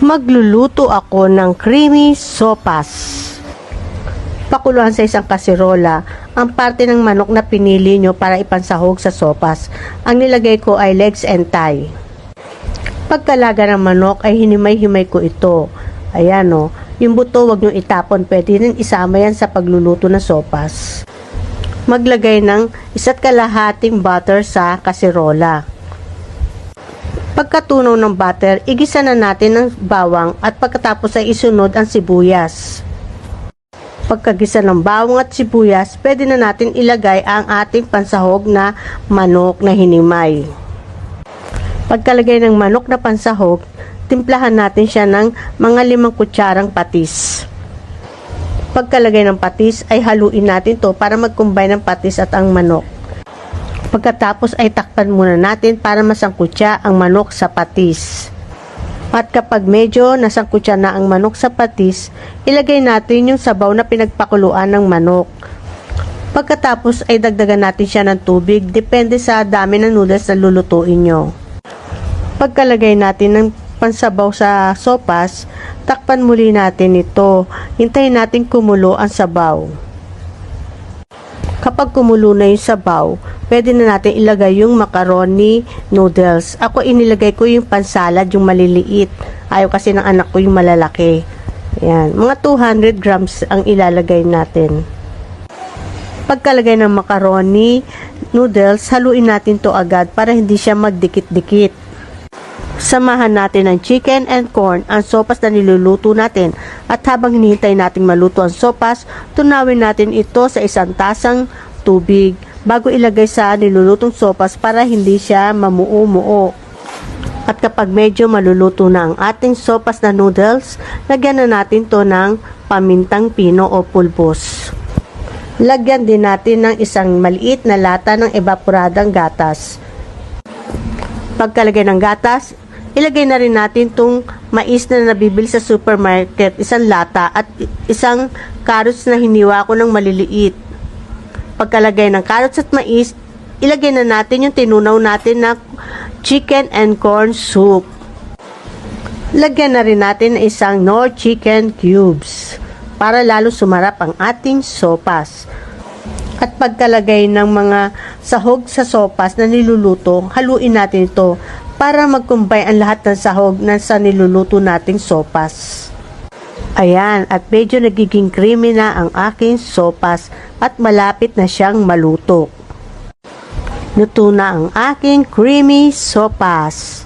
Magluluto ako ng creamy sopas. Pakuluan sa isang kasirola ang parte ng manok na pinili nyo para ipansahog sa sopas. Ang nilagay ko ay legs and thigh. Pagkalaga ng manok ay hinimay-himay ko ito. Ayan o, yung buto wag nyo itapon, pwede rin isama yan sa pagluluto ng sopas. Maglagay ng 1 kalahating butter sa kasirola. Pagkatunaw ng butter, igisa na natin ng bawang at pagkatapos ay isunod ang sibuyas. Pagkagisa ng bawang at sibuyas, pwede na natin ilagay ang ating pansahog na manok na hinimay. Pagkalagay ng manok na pansahog, timplahan natin siya ng mga 5 kutsarang patis. Pagkalagay ng patis ay haluin natin to para mag-combine ng patis at ang manok. Pagkatapos ay takpan muna natin para masangkutya ang manok sa patis. At kapag medyo nasangkutya na ang manok sa patis, ilagay natin yung sabaw na pinagpakuluan ng manok. Pagkatapos ay dagdagan natin siya ng tubig, depende sa dami ng noodles na lulutuin nyo. Pagkalagay natin ng pansabaw sa sopas, takpan muli natin ito. Hintayin natin kumulo ang sabaw. Kapag kumulo na yung sabaw, pwede na natin ilagay yung macaroni noodles. Ako inilagay ko yung pansalad, yung maliliit. Ayaw kasi ng anak ko yung malalaki. Ayan, mga 200 grams ang ilalagay natin. Pagkalagay ng macaroni noodles, haluin natin to agad para hindi siya magdikit-dikit. Samahan natin ng chicken and corn, ang sopas na niluluto natin. At habang hinihintay nating maluto ang sopas, tunawin natin ito sa 1 tasang tubig bago ilagay sa nilulutong sopas para hindi siya mamuo-muo. At kapag medyo maluluto na ang ating sopas na noodles, lagyan na natin to ng pamintang pino o pulbos. Lagyan din natin ng isang maliit na lata ng evaporadang gatas. Pagkalagay ng gatas, ilagay na rin natin itong mais na nabibili sa supermarket, 1 lata at isang carrots na hiniwa ko ng maliliit. Pagkalagay ng carrots at mais, ilagay na natin yung tinunaw natin na chicken and corn soup. Lagyan na rin natin ng isang Knorr chicken cubes para lalo sumarap ang ating sopas. At pagkalagay ng mga sahog sa sopas na niluluto, haluin natin ito para mag-combine ang lahat ng sahog na sa niluluto nating sopas. Ayan, at medyo nagiging creamy na ang aking sopas at malapit na siyang maluto. Luto na ang aking creamy sopas.